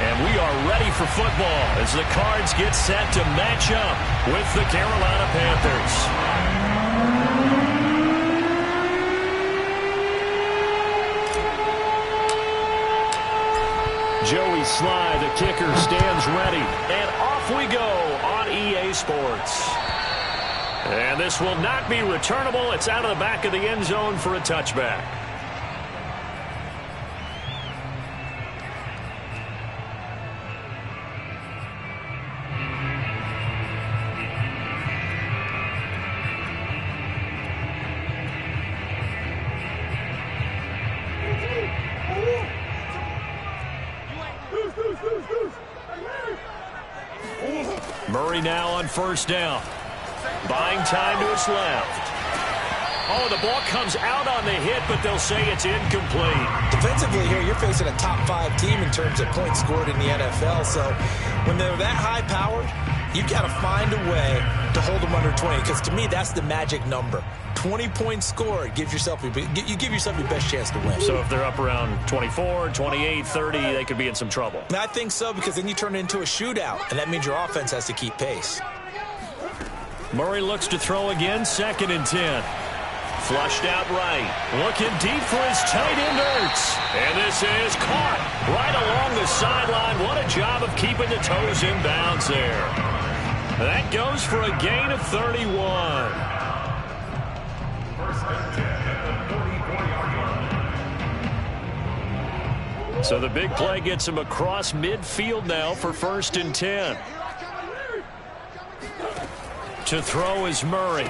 And we are ready for football as the Cards get set to match up with the Carolina Panthers. Joey Sly, the kicker, stands ready. And off we go on EA Sports. And this will not be returnable. It's out of the back of the end zone for a touchback. Murray now on first down. Buying time to his left. Oh, the ball comes out on the hit, but they'll say it's incomplete. Defensively here, you're facing a top 5 team in terms of points scored in the NFL. So when they're that high-powered, you've got to find a way to hold them under 20. Because to me, that's the magic number. 20 points scored, you give yourself your best chance to win. So if they're up around 24, 28, 30, they could be in some trouble. I think so, because then you turn it into a shootout, and that means your offense has to keep pace. Murray looks to throw again, 2nd and 10. Flushed out right. Looking deep for his tight end, Ertz. And this is caught right along the sideline. What a job of keeping the toes in bounds there. That goes for a gain of 31. So the big play gets him across midfield now for 1st and 10. To throw is Murray.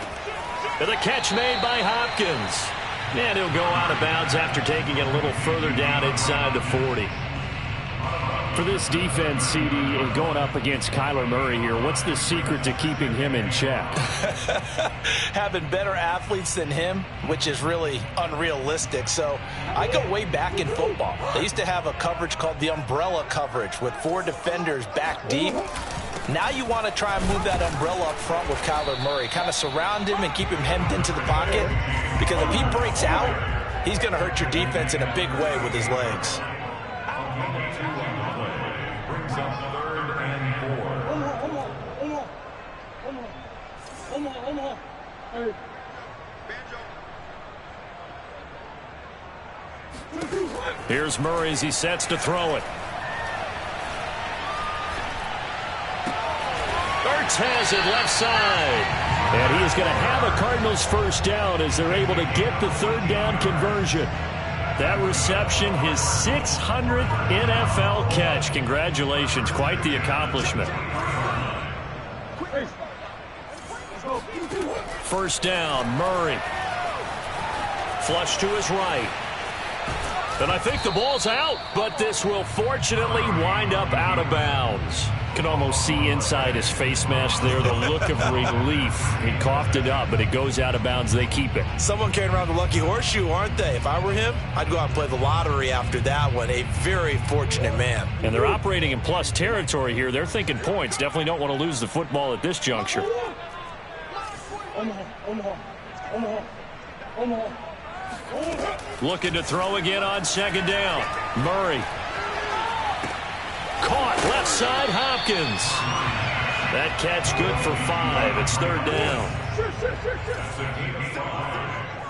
And the catch made by Hopkins. And he'll go out of bounds after taking it a little further down inside the 40. For this defense, CD, and going up against Kyler Murray here, what's the secret to keeping him in check? Having better athletes than him, which is really unrealistic. So I go way back in football. They used to have a coverage called the umbrella coverage with 4 defenders back deep. Now you want to try and move that umbrella up front with Kyler Murray. Kind of surround him and keep him hemmed into the pocket. Because if he breaks out, he's going to hurt your defense in a big way with his legs. Here's Murray as he sets to throw it. Ertz has it left side. And he is going to have a Cardinals first down as they're able to get the 3rd down conversion. That reception, his 600th NFL catch. Congratulations. Quite the accomplishment. First down, Murray. Flush to his right. And I think the ball's out, but this will fortunately wind up out of bounds. Can almost see inside his face mask there the look of relief. He coughed it up, but it goes out of bounds. They keep it. Someone carrying around the lucky horseshoe, aren't they? If I were him, I'd go out and play the lottery after that one. A very fortunate man. And they're operating in plus territory here. They're thinking points. Definitely don't want to lose the football at this juncture. Looking to throw again on 2nd down. Murray. Caught left side, Hopkins. That catch good for 5. It's 3rd down.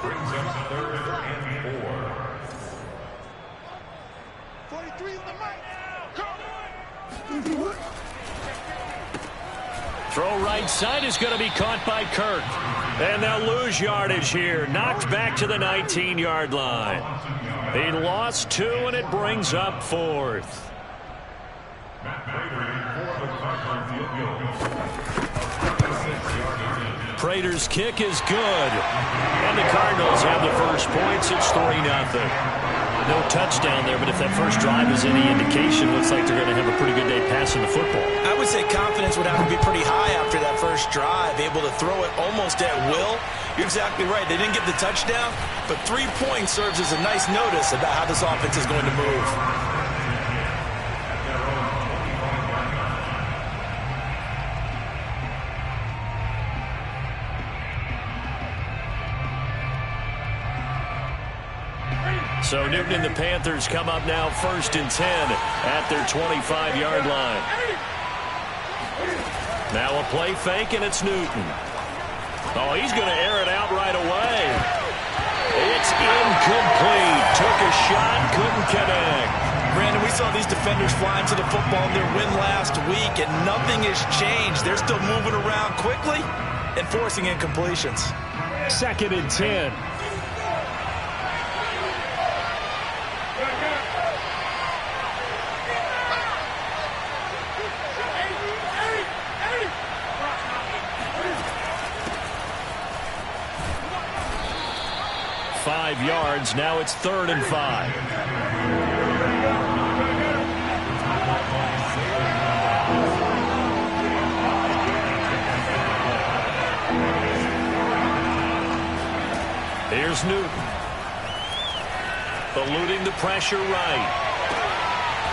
Brings up 3rd and 4. Throw right side is going to be caught by Kirk. And they'll lose yardage here. Knocked back to the 19-yard line. He lost 2, and it brings up 4th. Prater's kick is good. And the Cardinals have the first points. It's 3-0. No touchdown there, but if that first drive is any indication, looks like they're going to have a pretty good day passing the football. I would say confidence would have to be pretty high after that first drive, able to throw it almost at will. You're exactly right. They didn't get the touchdown, but 3 points serves as a nice notice about how this offense is going to move. So Newton and the Panthers come up now 1st and 10 at their 25-yard line. Now a play fake, and it's Newton. Oh, he's going to air it out right away. It's incomplete. Took a shot, couldn't connect. Brandon, we saw these defenders flying to the football in their win last week, and nothing has changed. They're still moving around quickly and forcing incompletions. 2nd and 10. Yards. Now it's 3rd and 5. Here's Newton. Eluding the pressure right.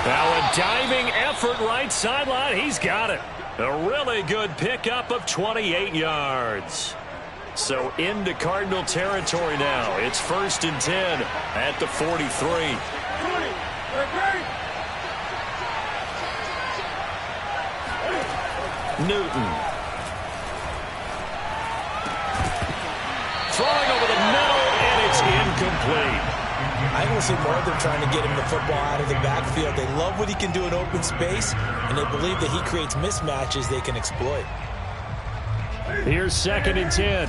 Now a diving effort right sideline. He's got it. A really good pickup of 28 yards. So into Cardinal territory now. It's 1st and 10 at the 43. Newton. Throwing over the middle, and it's incomplete. I want to see more of them trying to get him the football out of the backfield. They love what he can do in open space, and they believe that he creates mismatches they can exploit. Here's 2nd and 10.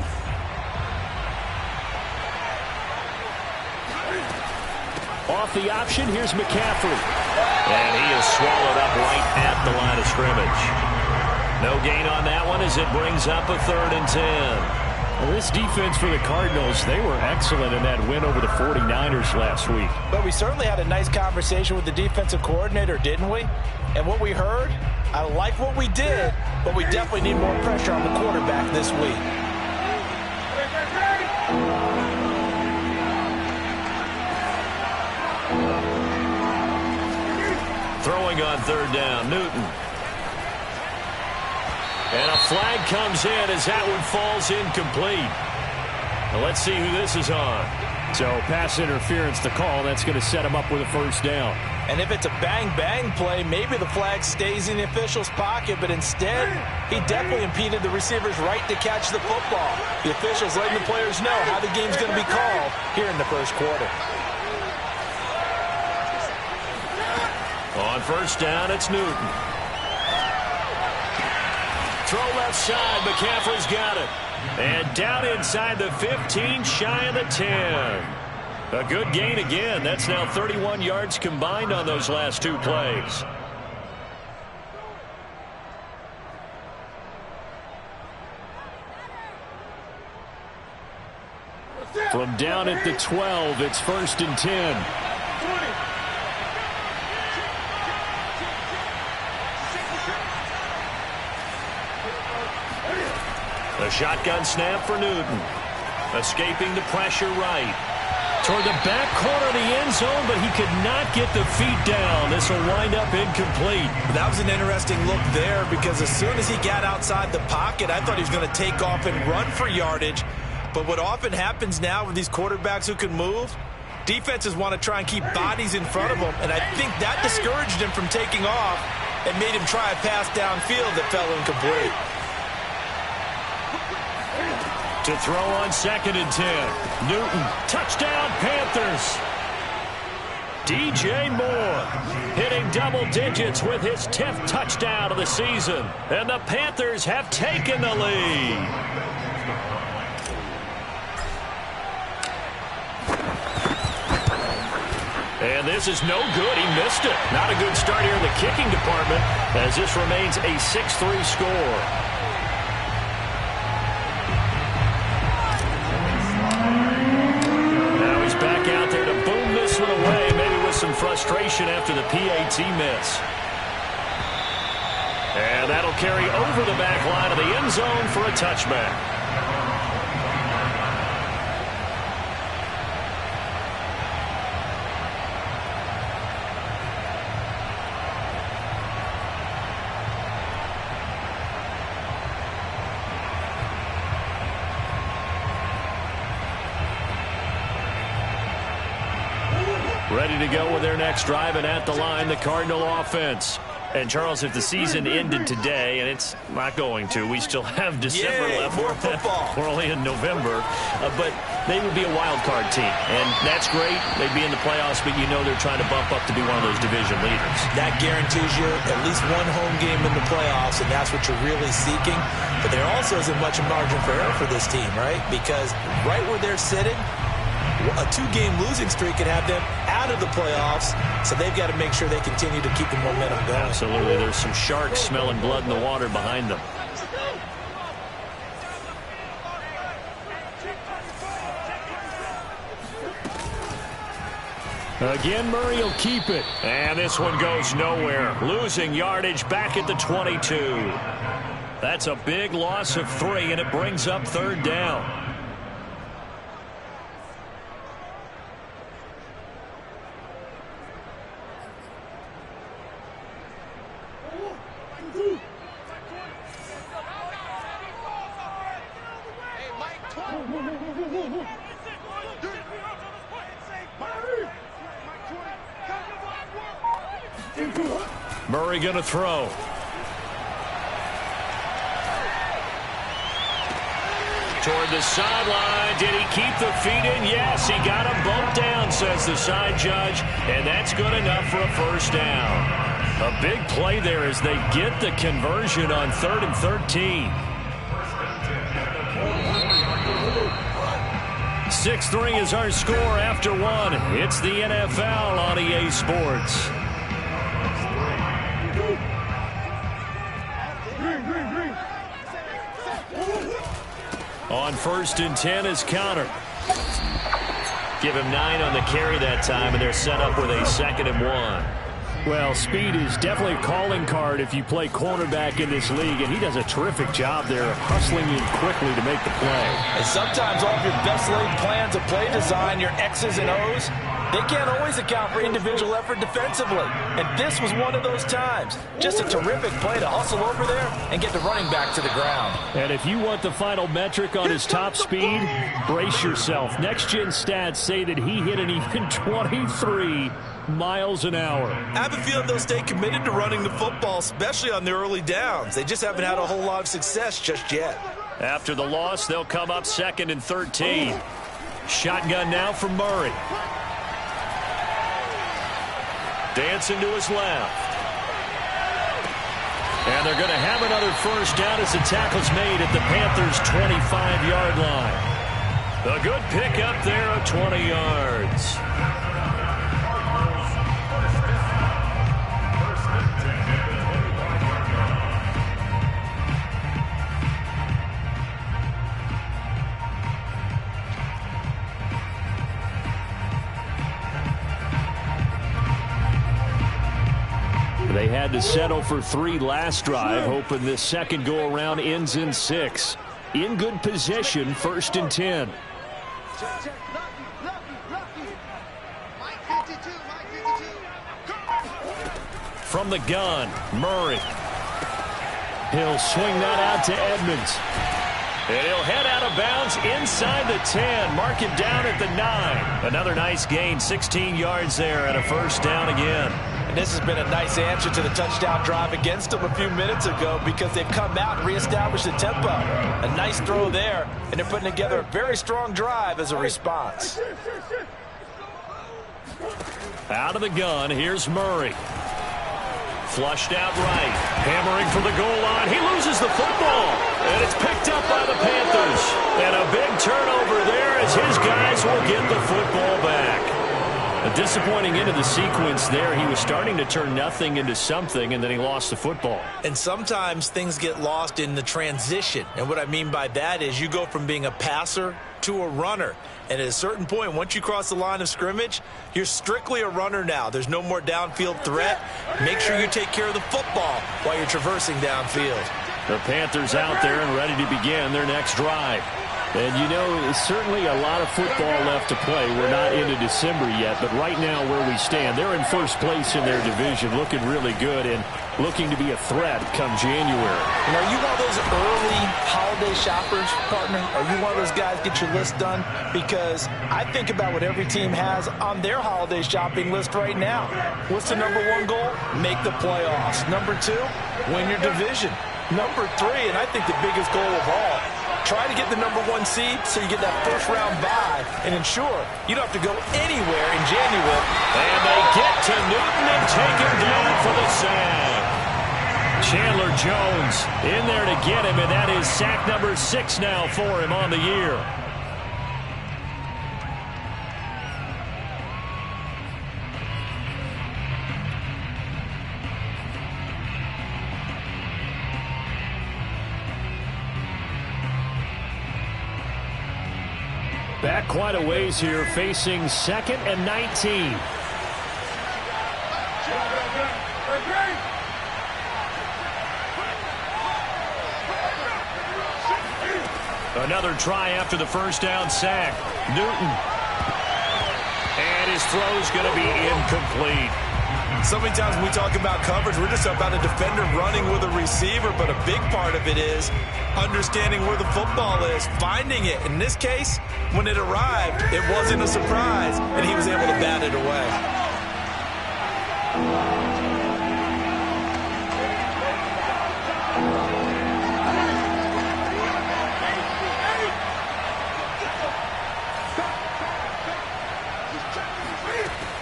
Off the option, here's McCaffrey. And he is swallowed up right at the line of scrimmage. No gain on that one as it brings up a 3rd and 10. Well, this defense for the Cardinals, they were excellent in that win over the 49ers last week. But we certainly had a nice conversation with the defensive coordinator, didn't we? And what we heard, I like what we did, but we definitely need more pressure on the quarterback this week. Throwing on 3rd down, Newton. And a flag comes in as that one falls incomplete. Now let's see who this is on. So pass interference the call. That's going to set him up with a 1st down. And if it's a bang-bang play, maybe the flag stays in the official's pocket, but instead, he definitely impeded the receiver's right to catch the football. The officials letting the players know how the game's going to be called here in the 1st quarter. On 1st down, it's Newton. Throw left side. McCaffrey's got it. And down inside the 15, shy of the 10. A good gain again. That's now 31 yards combined on those last 2 plays. From down at the 12, it's 1st and 10. A shotgun snap for Newton. Escaping the pressure right. Toward the back corner of the end zone, but he could not get the feet down. This will wind up incomplete. That was an interesting look there because as soon as he got outside the pocket, I thought he was going to take off and run for yardage. But what often happens now with these quarterbacks who can move, defenses want to try and keep bodies in front of them, and I think that discouraged him from taking off and made him try a pass downfield that fell incomplete. To throw on 2nd and 10. Newton, touchdown Panthers. DJ Moore hitting double digits with his 10th touchdown of the season. And the Panthers have taken the lead. And this is no good. He missed it. Not a good start here in the kicking department as this remains a 6-3 score. Back out there to boom this one away, maybe with some frustration after the PAT miss. And that'll carry over the back line of the end zone for a touchback. Ready to go with their next drive, and at the line, the Cardinal offense. And, Charles, if the season ended today, and it's not going to, we still have December left. More football. We're only in November. But they would be a wild card team. And that's great. They'd be in the playoffs, but you know they're trying to bump up to be one of those division leaders. That guarantees you at least one home game in the playoffs, and that's what you're really seeking. But there also isn't much margin for error for this team, right? Because right where they're sitting, a 2-game losing streak could have them out of the playoffs, so they've got to make sure they continue to keep the momentum going. Absolutely. There's some sharks smelling blood in the water behind them. Again, Murray will keep it. And this one goes nowhere. Losing yardage back at the 22. That's a big loss of 3, and it brings up 3rd down. Murray going to throw. Toward the sideline. Did he keep the feet in? Yes, he got him bumped down, says the side judge. And that's good enough for a 1st down. A big play there as they get the conversion on 3rd and 13. 6-3 is our score after 1. It's the NFL on EA Sports. On 1st and 10 is Connor. Give him 9 on the carry that time, and they're set up with a 2nd and 1. Well, speed is definitely a calling card if you play cornerback in this league, and he does a terrific job there hustling in quickly to make the play. And sometimes all of your best laid plans of play design, your X's and O's, they can't always account for individual effort defensively. And this was one of those times. Just a terrific play to hustle over there and get the running back to the ground. And if you want the final metric on his top speed, brace yourself. Next-gen stats say that he hit an even 23 miles an hour. I have a feeling they'll stay committed to running the football, especially on the early downs. They just haven't had a whole lot of success just yet. After the loss, they'll come up 2nd and 13. Shotgun now for Murray. Dancing to his left. And they're going to have another 1st down as the tackle's made at the Panthers' 25-yard line. A good pickup there of 20 yards. They had to settle for 3 last drive, hoping this second go-around ends in 6. In good position, 1st and 10. From the gun, Murray. He'll swing that out to Edmonds. And he'll head out of bounds inside the 10. Mark him down at the 9. Another nice gain, 16 yards there, and a 1st down again. And this has been a nice answer to the touchdown drive against them a few minutes ago because they've come out and reestablished the tempo. A nice throw there, and they're putting together a very strong drive as a response. Out of the gun, here's Murray. Flushed out right. Hammering for the goal line. He loses the football. And it's picked up by the Panthers. And a big turnover there as his guys will get the football back. A disappointing end of the sequence there. He was starting to turn nothing into something, and then he lost the football. And sometimes things get lost in the transition. And what I mean by that is you go from being a passer to a runner. And at a certain point, once you cross the line of scrimmage, you're strictly a runner now. There's no more downfield threat. Make sure you take care of the football while you're traversing downfield. The Panthers out there and ready to begin their next drive. And, you know, certainly a lot of football left to play. We're not into December yet, but right now where we stand, they're in first place in their division, looking really good and looking to be a threat come January. You know, are you one of those early holiday shoppers, partner? Are you one of those guys get your list done? Because I think about what every team has on their holiday shopping list right now. What's the number one goal? Make the playoffs. Number two, win your division. Number three, and I think the biggest goal of all, try to get the number one seed so you get that first round bye and ensure you don't have to go anywhere in January. And they get to Newton and take him down for the sack. Chandler Jones in there to get him, and that is sack number 6 now for him on the year. Back quite a ways here, facing 2nd and 19. Another try after the first down sack. Newton. And his throw's going to be incomplete. So many times when we talk about coverage, we're just about a defender running with a receiver, but a big part of it is understanding where the football is, finding it. In this case, when it arrived, it wasn't a surprise, and he was able to bat it away.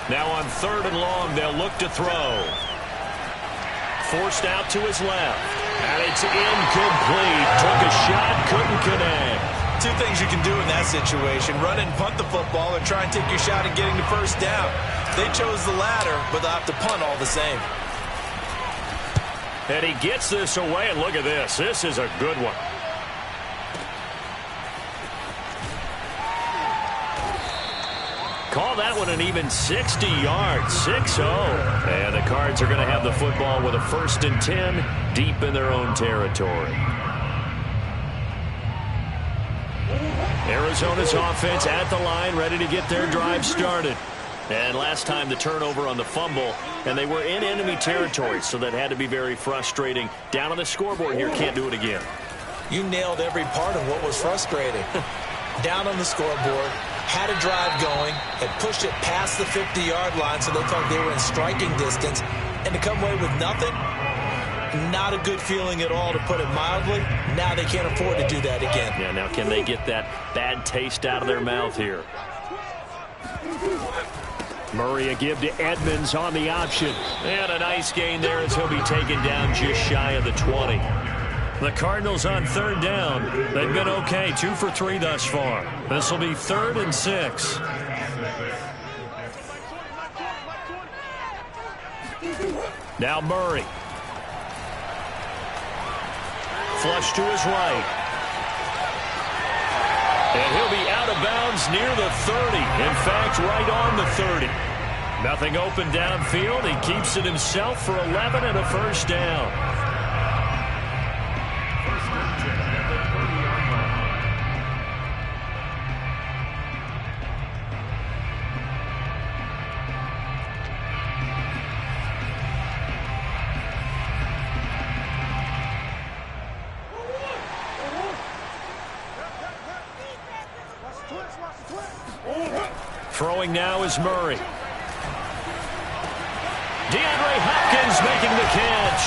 Now on 3rd and long, they'll look to throw. Forced out to his left. And it's incomplete. Took a shot, couldn't connect. Two things you can do in that situation. Run it and punt the football or try and take your shot at getting the first down. They chose the latter, but they'll have to punt all the same. And he gets this away, and look at this. This is a good one. Call that one an even 60 yards, 6-0. And the Cards are going to have the football with a 1st and 10 deep in their own territory. Arizona's offense at the line, ready to get their drive started. And last time the turnover on the fumble, and they were in enemy territory, so that had to be very frustrating. Down on the scoreboard here, can't do it again. You nailed every part of what was frustrating. Down on the scoreboard, had a drive going, had pushed it past the 50-yard line, so they thought they were in striking distance, and to come away with nothing, not a good feeling at all, to put it mildly. Now they can't afford to do that again. Yeah, now can they get that bad taste out of their mouth here? Murray a give to Edmonds on the option. And a nice gain there as he'll be taken down just shy of the 20. The Cardinals on 3rd down. They've been okay, 2 for 3 thus far. This will be 3rd and 6. Now Murray. Flush to his right. And he'll be out of bounds near the 30. In fact, right on the 30. Nothing open downfield. He keeps it himself for 11 and a first down. Throwing now is Murray. DeAndre Hopkins making the catch.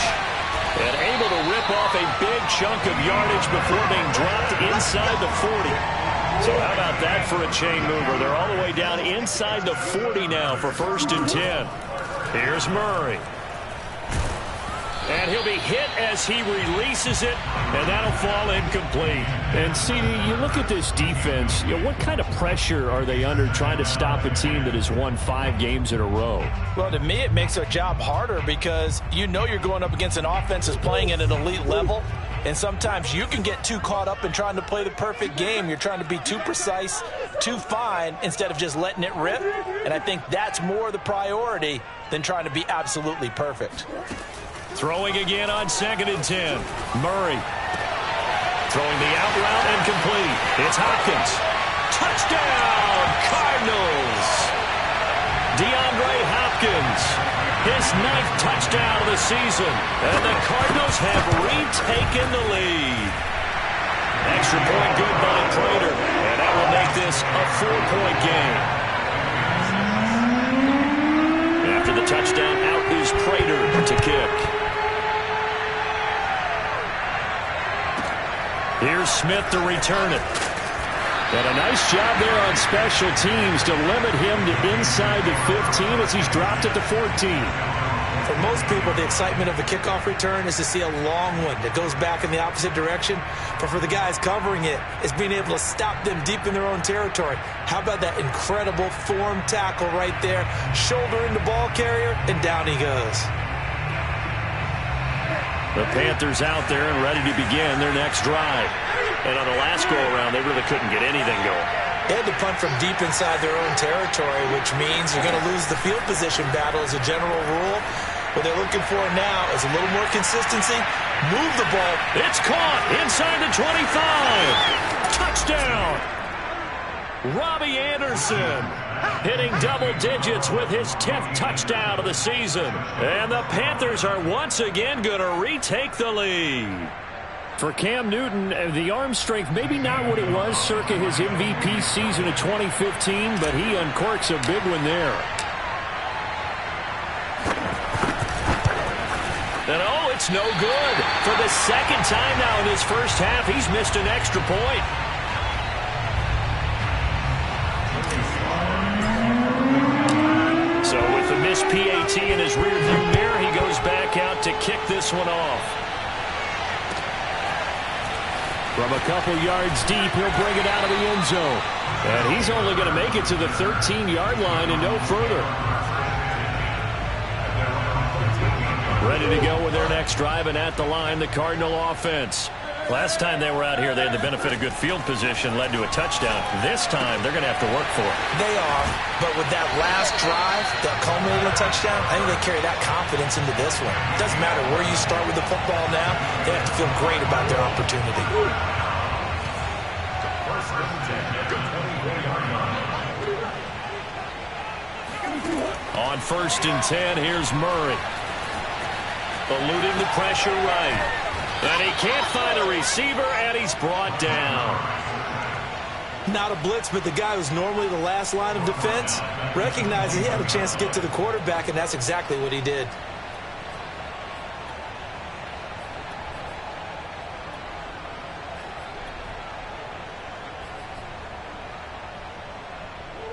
And able to rip off a big chunk of yardage before being dropped inside the 40. So how about that for a chain mover? They're all the way down inside the 40 now for 1st and 10. Here's Murray. And he'll be hit as he releases it, and that'll fall incomplete. And, CD, you look at this defense, what kind of pressure are they under trying to stop a team that has won 5 games in a row? Well, to me, it makes their job harder because you know you're going up against an offense that's playing at an elite level, and sometimes you can get too caught up in trying to play the perfect game. You're trying to be too precise, too fine, instead of just letting it rip, and I think that's more the priority than trying to be absolutely perfect. Throwing again on 2nd and 10. Murray. Throwing the out route and complete. It's Hopkins. Touchdown, Cardinals. DeAndre Hopkins, his 9th touchdown of the season. And the Cardinals have retaken the lead. Extra point good by Prater. And that will make this a 4-point game. After the touchdown, out is Prater to kick. Here's Smith to return it. And a nice job there on special teams to limit him to inside the 15 as he's dropped it to 14. For most people, the excitement of a kickoff return is to see a long one that goes back in the opposite direction. But for the guys covering it, it's being able to stop them deep in their own territory. How about that incredible form tackle right there? Shoulder in the ball carrier, and down he goes. The Panthers out there and ready to begin their next drive. And on the last go-around, they really couldn't get anything going. They had to punt from deep inside their own territory, which means you're going to lose the field position battle as a general rule. What they're looking for now is a little more consistency. Move the ball. It's caught inside the 25. Touchdown. Robbie Anderson hitting double digits with his 10th touchdown of the season. And the Panthers are once again going to retake the lead. For Cam Newton, the arm strength maybe not what it was circa his MVP season of 2015, but he uncorks a big one there. And oh, it's no good. For the second time now in his first half, he's missed an extra point. So with the missed PAT in his rearview mirror, he goes back out to kick this one off. From a couple yards deep, he'll bring it out of the end zone. And he's only going to make it to the 13-yard line and no further. Ready to go with their next drive, and at the line, the Cardinal offense. Last time they were out here, they had the benefit of good field position, led to a touchdown. This time, they're going to have to work for it. They are, but with that last drive that culminated in a touchdown, I think they carry that confidence into this one. It doesn't matter where you start with the football now. They have to feel great about their opportunity. On 1st and 10, here's Murray. Eluding the pressure right. And he can't find a receiver, and he's brought down. Not a blitz, but the guy who's normally the last line of defense recognized he had a chance to get to the quarterback, and that's exactly what he did.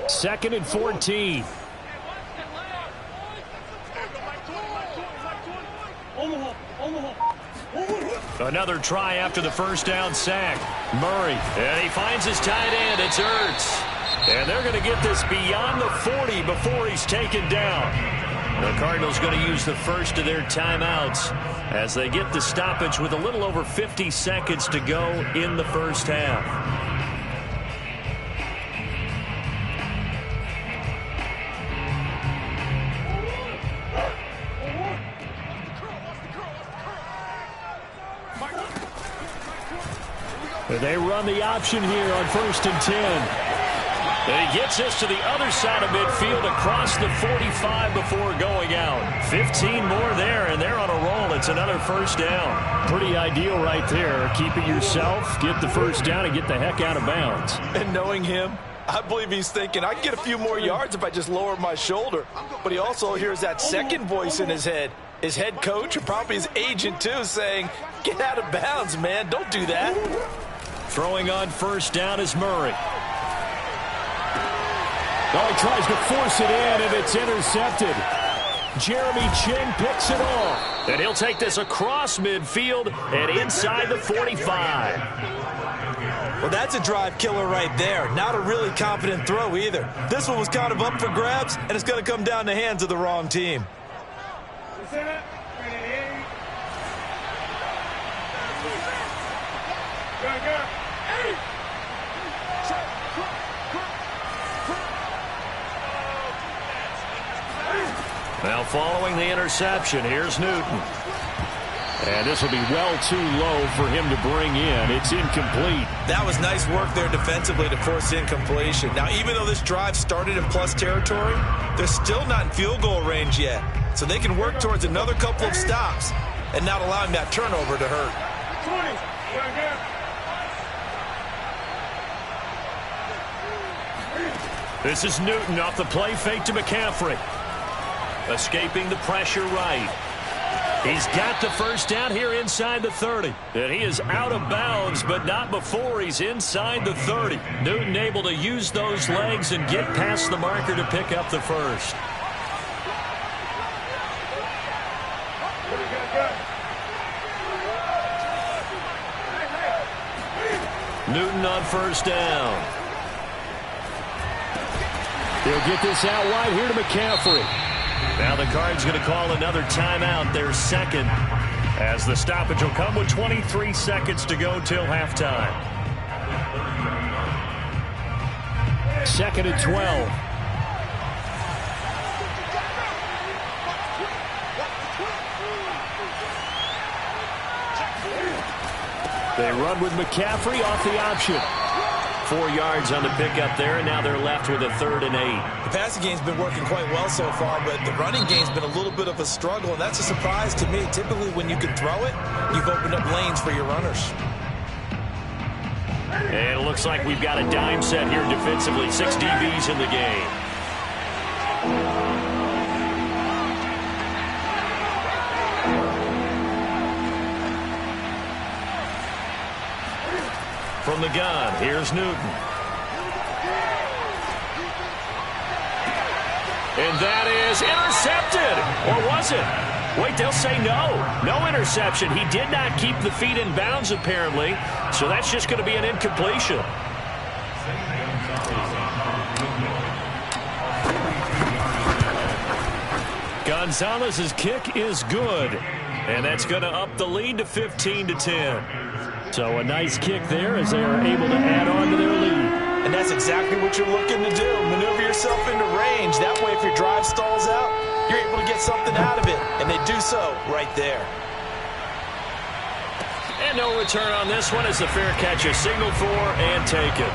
Second and 14. Another try after the first down sack. Murray, and he finds his tight end. It's Ertz. And they're going to get this beyond the 40 before he's taken down. The Cardinals going to use the first of their timeouts as they get the stoppage with a little over 50 seconds to go in the first half. They run the option here on 1st and 10. And he gets us to the other side of midfield across the 45 before going out. 15 more there, and they're on a roll. It's another first down. Pretty ideal right there. Keep it yourself, get the first down, and get the heck out of bounds. And knowing him, I believe he's thinking, I can get a few more yards if I just lower my shoulder. But he also hears that second voice in his head. His head coach, or probably his agent too, saying, get out of bounds, man. Don't do that. Throwing on first down is Murray. Oh, he tries to force it in, and it's intercepted. Jeremy Chin picks it off. And he'll take this across midfield and inside the 45. Well, that's a drive killer right there. Not a really confident throw either. This one was kind of up for grabs, and it's going to come down the hands of the wrong team. Now following the interception, here's Newton. And this will be well too low for him to bring in. It's incomplete. That was nice work there defensively to force incompletion. Now, even though this drive started in plus territory, they're still not in field goal range yet. So they can work towards another couple of stops and not allowing that turnover to hurt. This is Newton off the play fake to McCaffrey. Escaping the pressure right. He's got the first down here inside the 30. And he is out of bounds, but not before he's inside the 30. Newton able to use those legs and get past the marker to pick up the first. Newton on first down. He'll get this out wide here to McCaffrey. Now the Cards going to call another timeout, their second, as the stoppage will come with 23 seconds to go till halftime. 2nd and 12. They run with McCaffrey off the option. 4 yards on the pickup there, and now they're left with a 3rd and 8. The passing game's been working quite well so far, but the running game's been a little bit of a struggle, and that's a surprise to me. Typically, when you can throw it, you've opened up lanes for your runners. And it looks like we've got a dime set here defensively. 6 DBs in the game. From the gun, here's Newton. And that is intercepted. Or was it? Wait, they'll say no. No interception. He did not keep the feet in bounds, apparently. So that's just going to be an incompletion. Gonzalez's kick is good. And that's going to up the lead to 15-10. So a nice kick there as they are able to add on to their lead. And that's exactly what you're looking to do. Maneuver yourself into range. That way, if your drive stalls out, you're able to get something out of it. And they do so right there. And no return on this one as the fair catch is signaled for and taken.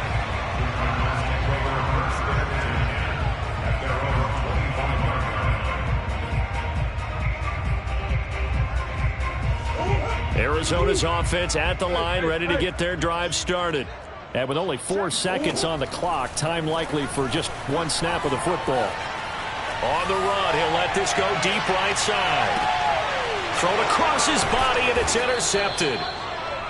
Arizona's offense at the line, ready to get their drive started. And with only 4 seconds on the clock, time likely for just 1 snap of the football. On the run, he'll let this go deep right side. Thrown across his body, and it's intercepted.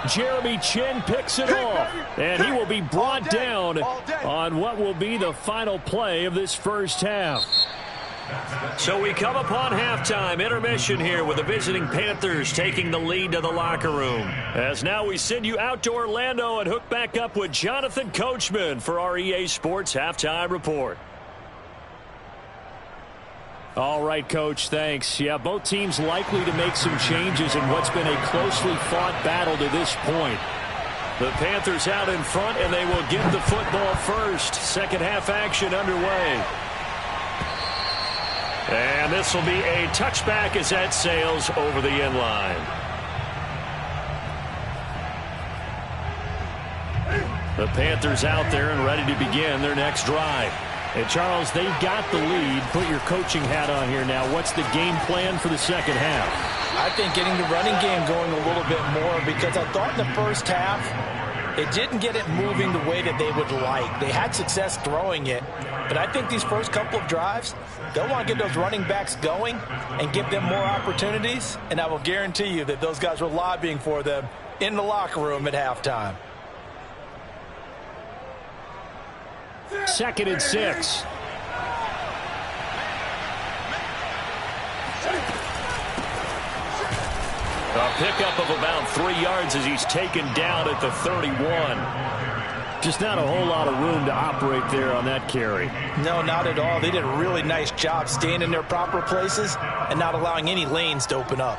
Jeremy Chin picks it off, and he will be brought down on what will be the final play of this first half. So we come upon halftime intermission here with the visiting Panthers taking the lead to the locker room. As now we send you out to Orlando and hook back up with Jonathan Coachman for our EA Sports Halftime Report. All right, Coach, thanks. Yeah, both teams likely to make some changes in what's been a closely fought battle to this point. The Panthers out in front, and they will get the football first. Second half action underway. And this will be a touchback as that sails over the end line. The Panthers out there and ready to begin their next drive. And Charles, they've got the lead. Put your coaching hat on here now. What's the game plan for the second half? I think getting the running game going a little bit more, because I thought in the first half it didn't get it moving the way that they would like. They had success throwing it, but I think these first couple of drives, they'll want to get those running backs going and give them more opportunities, and I will guarantee you that those guys were lobbying for them in the locker room at halftime. 2nd and 6. A pickup of about 3 yards as he's taken down at the 31. Just not a whole lot of room to operate there on that carry. No, not at all. They did a really nice job staying in their proper places and not allowing any lanes to open up.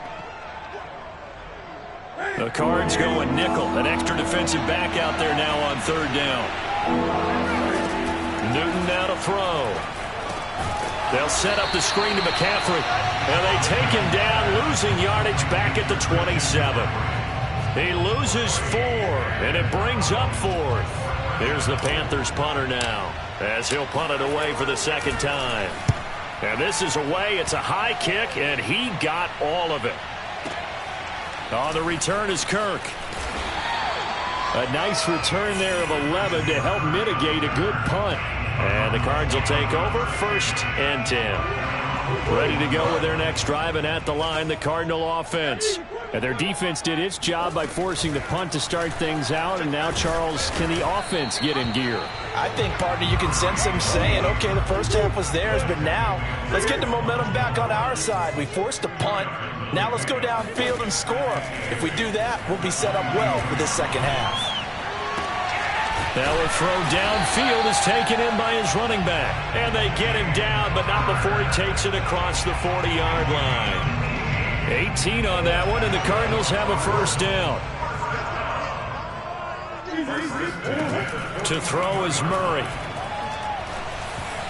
The Cards going nickel. An extra defensive back out there now on 3rd down. Newton now to throw. They'll set up the screen to McCaffrey. And they take him down, losing yardage back at the 27. He loses 4, and it brings up 4th. Here's the Panthers punter now, as he'll punt it away for the second time. And this is away. It's a high kick, and he got all of it. On the return is Kirk. A nice return there of 11 to help mitigate a good punt. And the Cards will take over 1st and 10. Ready to go with their next drive, and at the line, the Cardinal offense. And their defense did its job by forcing the punt to start things out. And now, Charles, can the offense get in gear? I think, partner, you can sense them saying, okay, the first half was theirs, but now let's get the momentum back on our side. We forced a punt. Now let's go downfield and score. If we do that, we'll be set up well for this second half. Now a throw downfield is taken in by his running back. And they get him down, but not before he takes it across the 40-yard line. 18 on that one, and the Cardinals have a first down. To throw is Murray.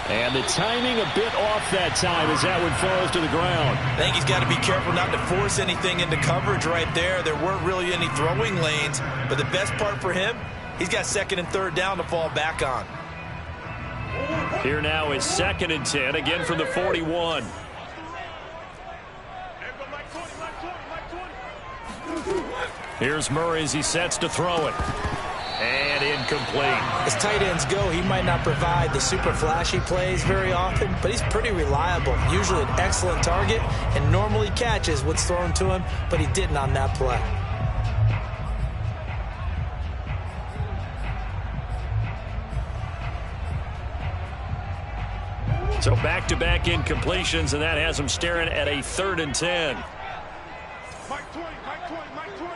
And the timing a bit off that time as that one falls to the ground. I think he's got to be careful not to force anything into coverage right there. There weren't really any throwing lanes, but the best part for him, he's got 2nd and 3rd down to fall back on. Here now is 2nd and 10, again from the 41. Here's Murray as he sets to throw it. And incomplete. As tight ends go, he might not provide the super flashy plays very often, but he's pretty reliable. Usually an excellent target and normally catches what's thrown to him, but he didn't on that play. So back-to-back incompletions, and that has him staring at a 3rd and 10. Mike 20, Mike 20, Mike 20.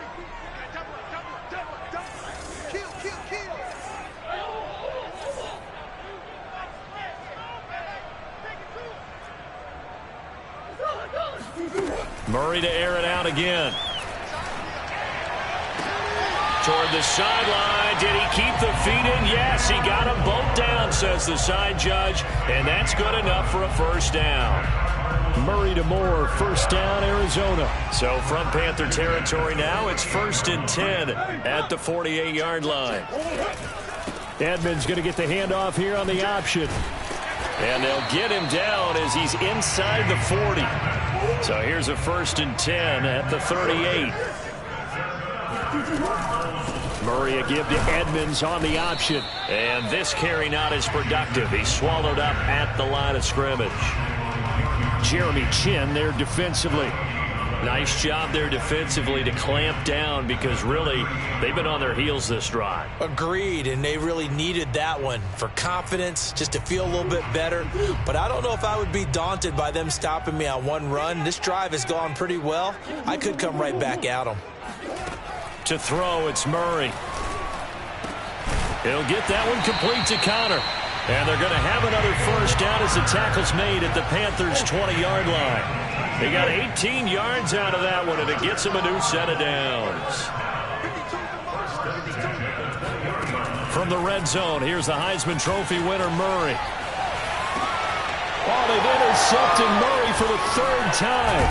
Double. Kill. Murray to air it out again. Toward the sideline. Did he keep the feet in? Yes, he got them both down, says the side judge. And that's good enough for a first down. Murray to Moore, first down, Arizona. So from Panther territory now, it's 1st and 10 at the 48-yard line. Edmonds going to get the handoff here on the option. And they'll get him down as he's inside the 40. So here's a 1st and 10 at the 38. Murray a give to Edmonds on the option. And this carry not as productive. He's swallowed up at the line of scrimmage. Jeremy Chin there defensively. Nice job there defensively to clamp down because really they've been on their heels this drive. Agreed, and they really needed that one for confidence, just to feel a little bit better. But I don't know if I would be daunted by them stopping me on one run. This drive has gone pretty well. I could come right back at them. To throw, it's Murray. He'll get that one complete to Connor. And they're going to have another first down as the tackle's made at the Panthers' 20-yard line. They got 18 yards out of that one, and it gets them a new set of downs. From the red zone, here's the Heisman Trophy winner, Murray. Oh, they've intercepted Murray for the 3rd time.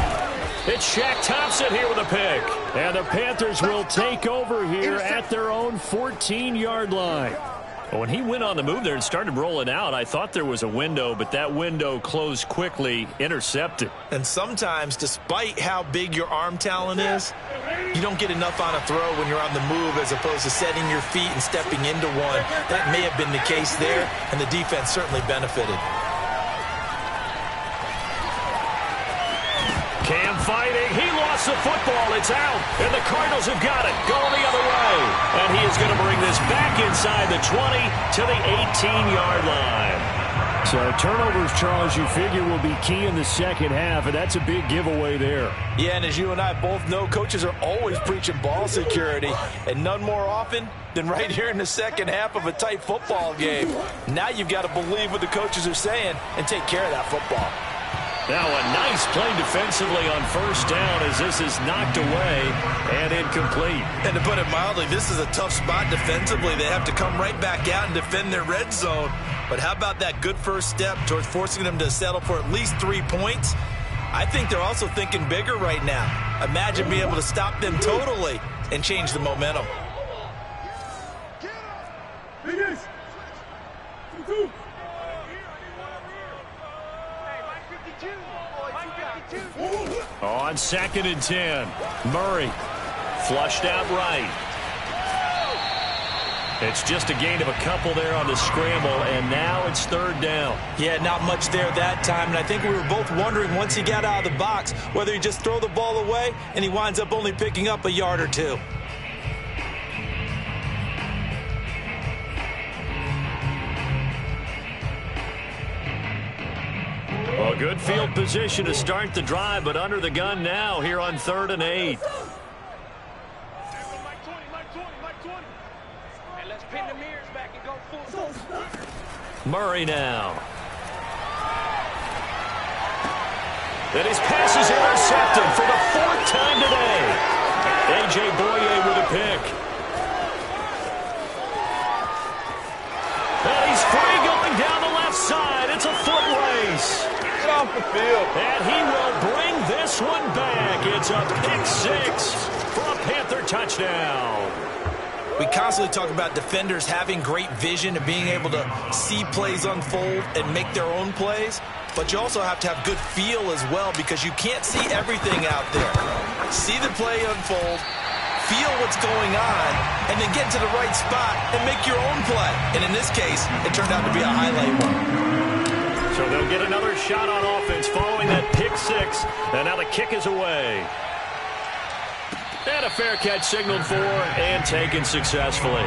It's Shaq Thompson here with a pick. And the Panthers will take over here at their own 14-yard line. When he went on the move there and started rolling out, I thought there was a window, but that window closed quickly, intercepted. And sometimes, despite how big your arm talent is, you don't get enough on a throw when you're on the move as opposed to setting your feet and stepping into one. That may have been the case there, and the defense certainly benefited. Cam fighting. He lost the football. It's out. And the Cardinals have got it. Going the other way. And he is going to bring this back inside the 20 to the 18-yard line. So turnovers, Charles, you figure will be key in the second half, and that's a big giveaway there. Yeah, and as you and I both know, coaches are always preaching ball security, and none more often than right here in the second half of a tight football game. Now you've got to believe what the coaches are saying and take care of that football. Now a nice play defensively on first down as this is knocked away and incomplete. And to put it mildly, this is a tough spot defensively. They have to come right back out and defend their red zone. But how about that good first step towards forcing them to settle for at least 3 points? I think they're also thinking bigger right now. Imagine being able to stop them totally and change the momentum. On 2nd and 10, Murray flushed out right. It's just a gain of a couple there on the scramble, and now it's 3rd down. Yeah, not much there that time, and I think we were both wondering once he got out of the box whether he just throw the ball away and he winds up only picking up a yard or 2. Well, good field position to start the drive, but under the gun now here on 3rd and 8. Murray now. And his pass is intercepted for the 4th time today. A.J. Boye with a pick. And he's free going down the left side. It's a foot race. Get off the field. And he will bring this one back. It's a pick 6 for a Panther touchdown. We constantly talk about defenders having great vision and being able to see plays unfold and make their own plays. But you also have to have good feel as well because you can't see everything out there. See the play unfold, feel what's going on, and then get to the right spot and make your own play. And in this case, it turned out to be a highlight one. So they'll get another shot on offense following that pick 6. And now the kick is away. And a fair catch signaled for and taken successfully.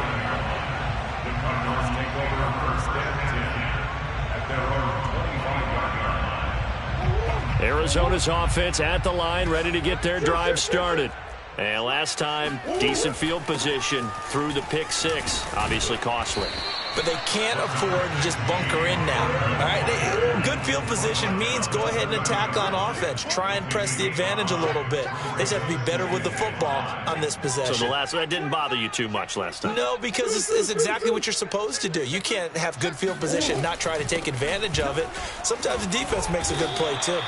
Arizona's offense at the line, ready to get their drive started. And last time, decent field position through the pick 6. Obviously costly. But they can't afford to just bunker in now. All right, good field position means go ahead and attack on offense. Try and press the advantage a little bit. They just have to be better with the football on this possession. So that didn't bother you too much last time? No, because it's exactly what you're supposed to do. You can't have good field position and not try to take advantage of it. Sometimes the defense makes a good play, too.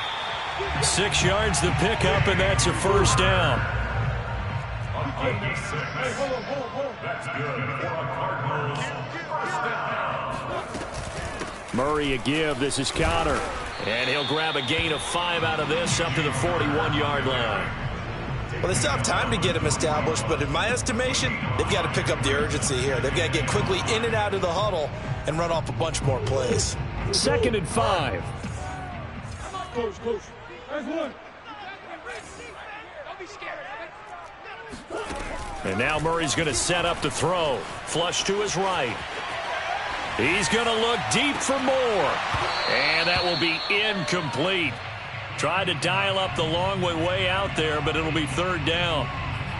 6 yards the pickup, and that's a first down. That's good for a Cardinals. Murray a give. This is Connor. And he'll grab a gain of 5 out of this up to the 41-yard line. Well, they still have time to get him established, but in my estimation, they've got to pick up the urgency here. They've got to get quickly in and out of the huddle and run off a bunch more plays. 2nd and 5. Close. There's one. Don't be scared of it. And now Murray's going to set up to throw. Flush to his right. He's going to look deep for more. And that will be incomplete. Tried to dial up the long way out there, but it'll be 3rd down.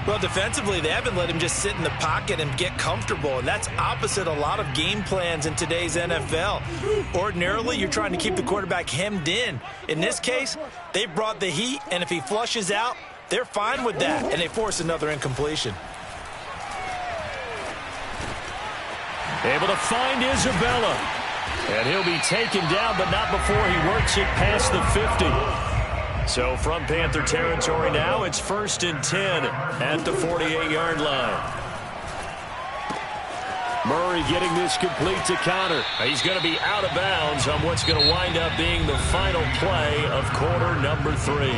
Well, defensively, they haven't let him just sit in the pocket and get comfortable, and that's opposite a lot of game plans in today's NFL. Ordinarily, you're trying to keep the quarterback hemmed in. In this case, they brought the heat, and if he flushes out, they're fine with that, and they force another incompletion. Able to find Isabella. And he'll be taken down, but not before he works it past the 50. So from Panther territory now, it's 1st and 10 at the 48-yard line. Murray getting this complete to Connor. He's going to be out of bounds on what's going to wind up being the final play of quarter number 3.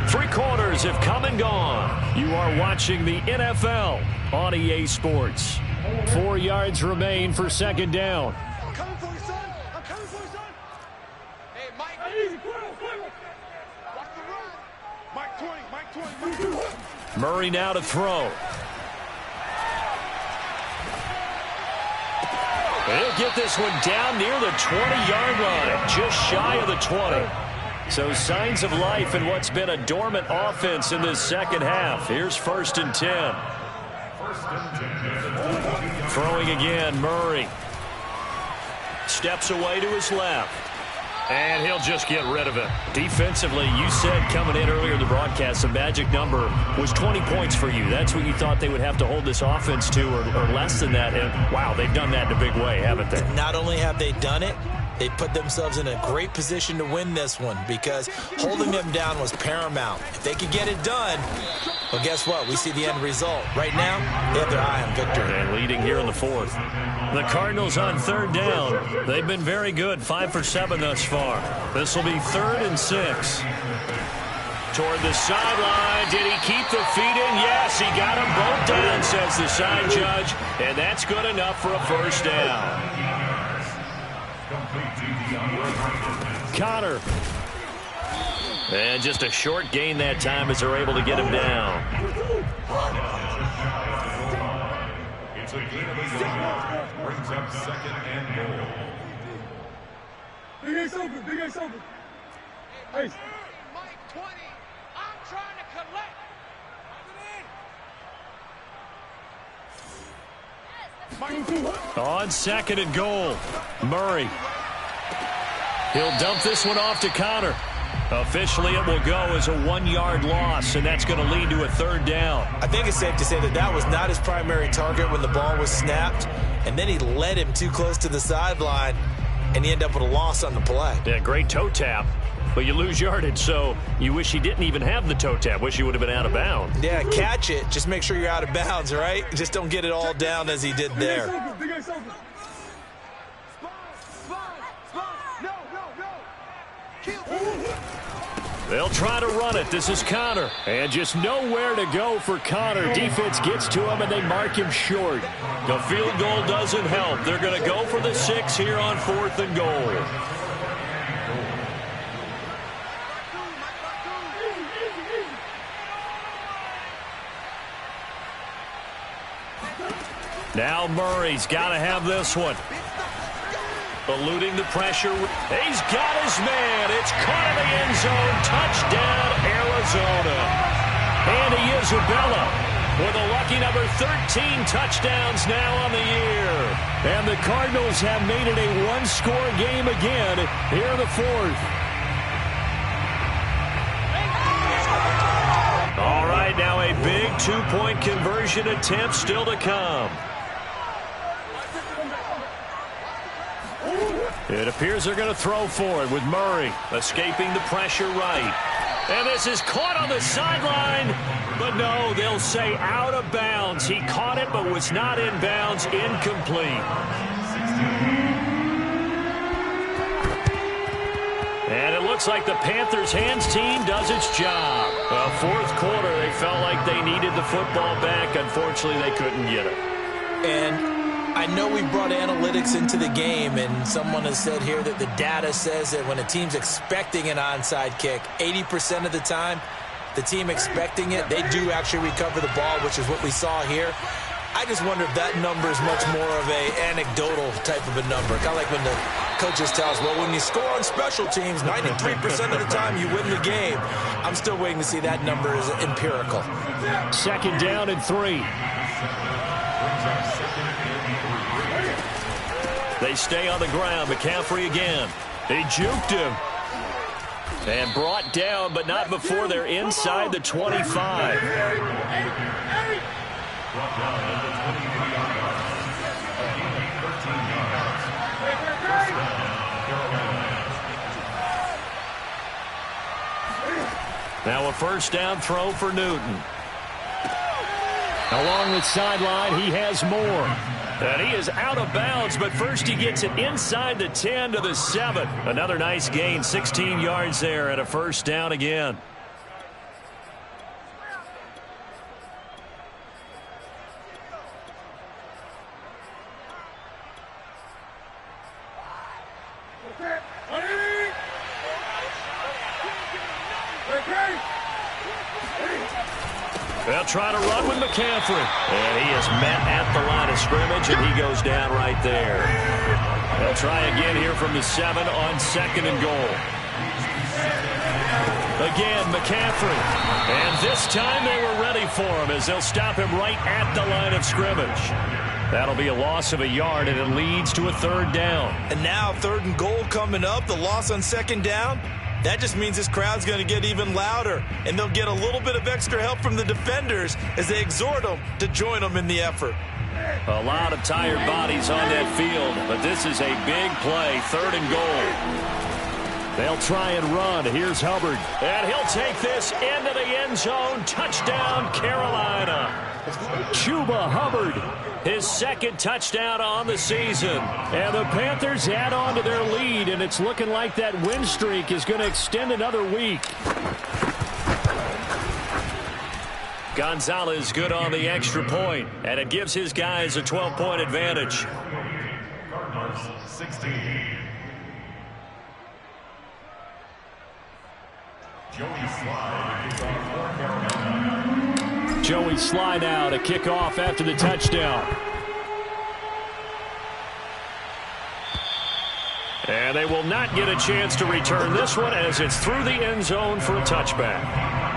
3 quarters have come and gone. You are watching the NFL on EA Sports. 4 yards remain for 2nd down. I'm coming for you, son. I'm coming for you, son. Hey, Mike. Watch the run. Mike 20. Murray now to throw. He'll get this one down near the 20-yard line, just shy of the 20. So signs of life in what's been a dormant offense in this second half. Here's 1st and 10. Throwing again, Murray. Steps away to his left. And he'll just get rid of it. Defensively, you said coming in earlier in the broadcast, the magic number was 20 points for you. That's what you thought they would have to hold this offense to, or less than that. And, wow, they've done that in a big way, haven't they? Not only have they done it, they put themselves in a great position to win this one because holding them down was paramount. If they could get it done, well, guess what? We see the end result. Right now, they have their eye on victory. And leading here in the fourth. The Cardinals on third down. They've been very good, 5 for 7 thus far. This will be 3rd and 6. Toward the sideline. Did he keep the feet in? Yes, he got them both down, says the side judge. And that's good enough for a first down. Connor. And just a short gain that time as they're able to get him down. It's a gain of 8. Brings up 2nd and goal. Big Ace open, Big Ace open. Ace. Mike 20. I'm trying to collect. On 2nd and goal, Murray. He'll dump this one off to Connor. Officially, it will go as a 1-yard loss, and that's going to lead to a 3rd down. I think it's safe to say that that was not his primary target when the ball was snapped, and then he led him too close to the sideline, and he ended up with a loss on the play. Yeah, great toe tap, but you lose yardage, so you wish he didn't even have the toe tap. Wish he would have been out of bounds. Yeah, catch it. Just make sure you're out of bounds, right? Just don't get it all down as he did there. Big Ace open. They'll try to run it. This is Connor. And just nowhere to go for Connor. Defense gets to him, and they mark him short. The field goal doesn't help. They're going to go for the 6 here on 4th and goal. Now Murray's got to have this one. Eluding the pressure. He's got his man. It's caught in the end zone. Touchdown, Arizona. Andy Isabella with a lucky number 13 touchdowns now on the year. And the Cardinals have made it a 1-score game again here in the 4th. All right, now a big 2-point conversion attempt still to come. It appears they're going to throw for it with Murray escaping the pressure right. And this is caught on the sideline. But no, they'll say out of bounds. He caught it but was not in bounds. Incomplete. And it looks like the Panthers hands team does its job. Fourth quarter, they felt like they needed the football back. Unfortunately, they couldn't get it. And I know we brought analytics into the game, and someone has said here that the data says that when a team's expecting an onside kick, 80% of the time, the team expecting it, they do actually recover the ball, which is what we saw here. I just wonder if that number is much more of a anecdotal type of a number. Kind of like when the coaches tell us, well, when you score on special teams, 93% of the time you win the game. I'm still waiting to see that number is empirical. 2nd down and 3. They stay on the ground. McCaffrey again. They juked him. And brought down, but not before they're inside the 25. Now a first down throw for Newton. Along the sideline, he has more. And he is out of bounds, but first he gets it inside the 10 to the 7. Another nice gain, 16 yards there, and a first down again. They'll try to run with McCaffrey. And he is met at the line of scrimmage, and he goes down right there. They'll try again here from the 7 on 2nd and goal. Again, McCaffrey. And this time they were ready. ready for him as they'll stop him right at the line of scrimmage. That'll be a loss of a yard, and it leads to a 3rd down. And now 3rd and goal coming up, the loss on 2nd down. That just means this crowd's going to get even louder, and they'll get a little bit of extra help from the defenders as they exhort them to join them in the effort. A lot of tired bodies on that field, but this is a big play, 3rd and goal. They'll try and run. Here's Hubbard. And he'll take this into the end zone. Touchdown, Carolina. Chuba Hubbard, his 2nd touchdown on the season. And the Panthers add on to their lead, and it's looking like that win streak is going to extend another week. Gonzalez good on the extra point, and it gives his guys a 12-point advantage. Cardinals 16. Joey Sly now to kick off after the touchdown. And they will not get a chance to return this one as it's through the end zone for a touchback.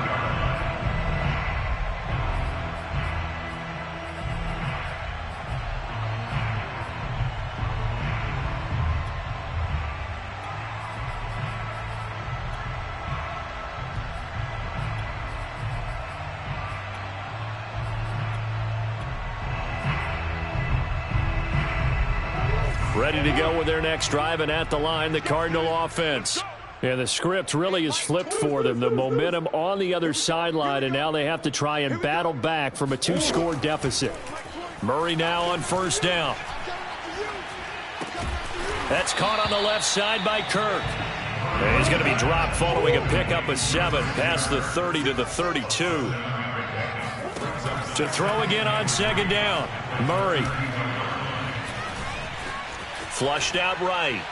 Ready to go with their next drive, and at the line, the Cardinal offense. Yeah, the script really is flipped for them. The momentum on the other sideline, and now they have to try and battle back from a 2-score deficit. Murray now on 1st down. That's caught on the left side by Kirk. And he's going to be dropped following a pickup of 7 past the 30 to the 32. To throw again on 2nd down. Murray. Flushed out right.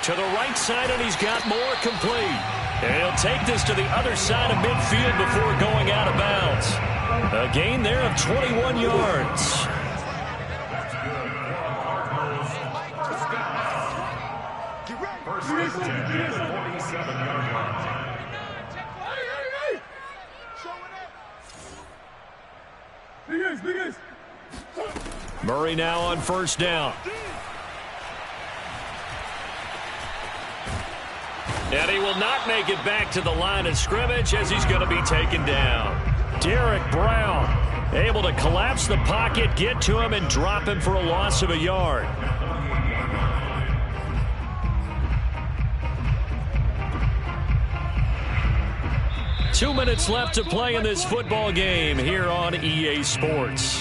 To the right side, and he's got more complete. And he'll take this to the other side of midfield before going out of bounds. A gain there of 21 yards. First 47-yard line. Murray now on 1st down. And he will not make it back to the line of scrimmage as he's going to be taken down. Derek Brown able to collapse the pocket, get to him, and drop him for a loss of a yard. Two minutes left to play in this football game here on EA Sports.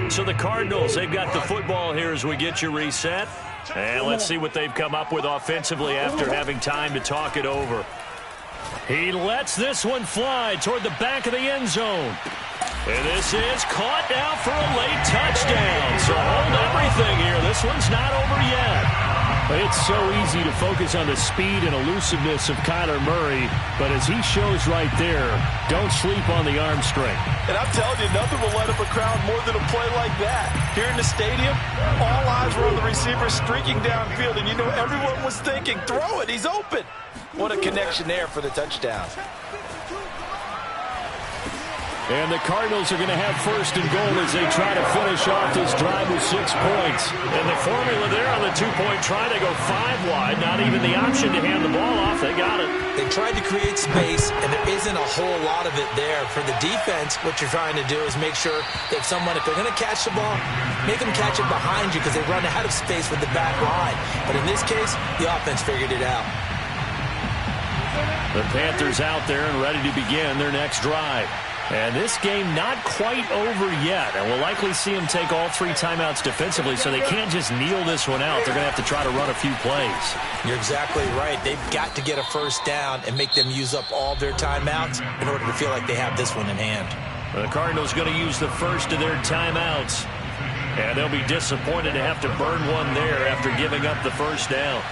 So the Cardinals, they've got the football here as we get you reset. And let's see what they've come up with offensively after having time to talk it over. He lets this one fly toward the back of the end zone. And this is caught now for a late touchdown. So hold everything here. This one's not over yet. It's so easy to focus on the speed and elusiveness of Kyler Murray, but as he shows right there, don't sleep on the arm strength. And I'm telling you, nothing will light up a crowd more than a play like that. Here in the stadium, all eyes were on the receiver streaking downfield, and you know everyone was thinking, throw it, he's open. What a connection there for the touchdown. And the Cardinals are going to have 1st and goal as they try to finish off this drive with 6 points. And the formula there on the 2-point try, they go 5 wide. Not even the option to hand the ball off. They got it. They tried to create space, and there isn't a whole lot of it there. For the defense, what you're trying to do is make sure that someone, if they're going to catch the ball, make them catch it behind you because they run out of space with the back line. But in this case, the offense figured it out. The Panthers out there and ready to begin their next drive. And this game not quite over yet. And we'll likely see them take all 3 timeouts defensively, so they can't just kneel this one out. They're going to have to try to run a few plays. You're exactly right. They've got to get a 1st down and make them use up all their timeouts in order to feel like they have this one in hand. The Cardinals going to use the first of their timeouts. And they'll be disappointed to have to burn one there after giving up the 1st down.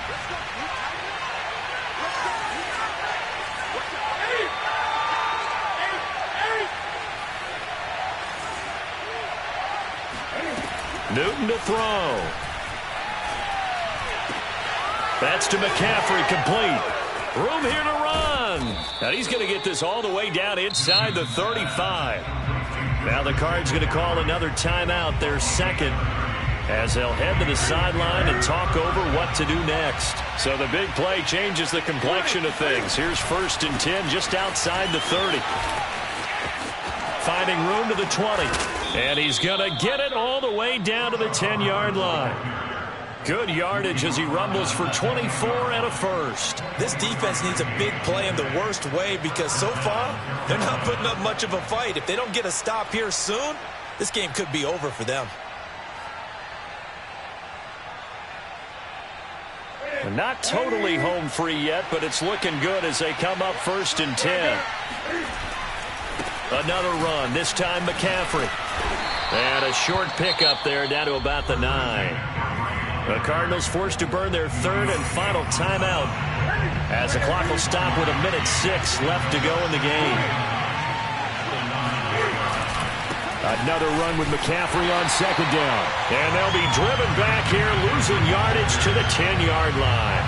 Newton to throw. That's to McCaffrey, complete. Room here to run. And he's going to get this all the way down inside the 35. Now the Cards going to call another timeout, their second, as they'll head to the sideline and talk over what to do next. So the big play changes the complexion of things. Here's 1st and 10 just outside the 30. Finding room to the 20. And he's going to get it all the way down to the 10-yard line. Good yardage as he rumbles for 24 and a first. This defense needs a big play in the worst way because so far they're not putting up much of a fight. If they don't get a stop here soon, this game could be over for them. Not totally home free yet, but it's looking good as they come up 1st and 10. Another run, this time McCaffrey. And a short pickup there down to about the 9. The Cardinals forced to burn their 3rd and final timeout as the clock will stop with 1:06 left to go in the game. Another run with McCaffrey on 2nd down. And they'll be driven back here, losing yardage to the 10-yard line.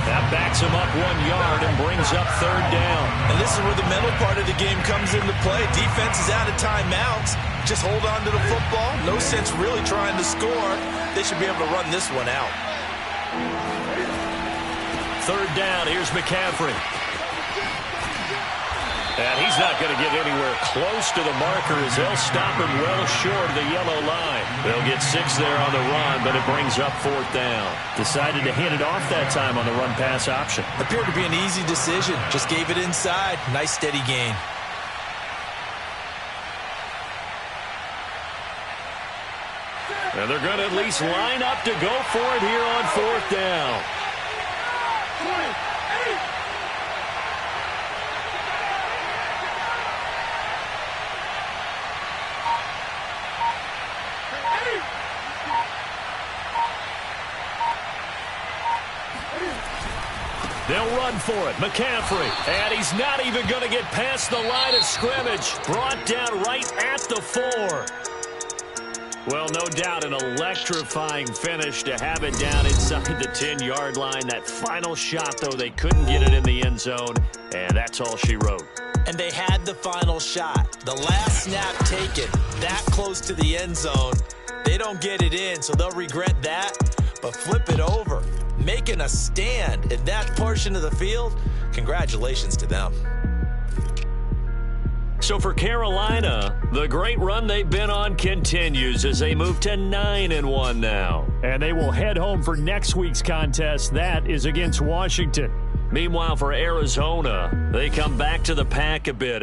That backs him up 1 yard and brings up 3rd down. And this is where the mental part of the game comes into play. Defense is out of timeouts. Just hold on to the football. No sense really trying to score. They should be able to run this one out. 3rd down. Here's McCaffrey. And he's not going to get anywhere close to the marker as they'll stop him well short of the yellow line. They'll get 6 there on the run, but it brings up 4th down. Decided to hand it off that time on the run-pass option. Appeared to be an easy decision. Just gave it inside. Nice steady gain. And they're going to at least line up to go for it here on 4th down. They'll run for it. McCaffrey. And he's not even going to get past the line of scrimmage. Brought down right at the 4. Well, no doubt an electrifying finish to have it down inside the 10-yard line. That final shot, though, they couldn't get it in the end zone, and that's all she wrote. And they had the final shot. The last snap taken that close to the end zone. They don't get it in, so they'll regret that. But flip it over, making a stand in that portion of the field. Congratulations to them. So for Carolina, the great run they've been on continues as they move to 9-1 now. And they will head home for next week's contest. That is against Washington. Meanwhile, for Arizona, they come back to the pack a bit.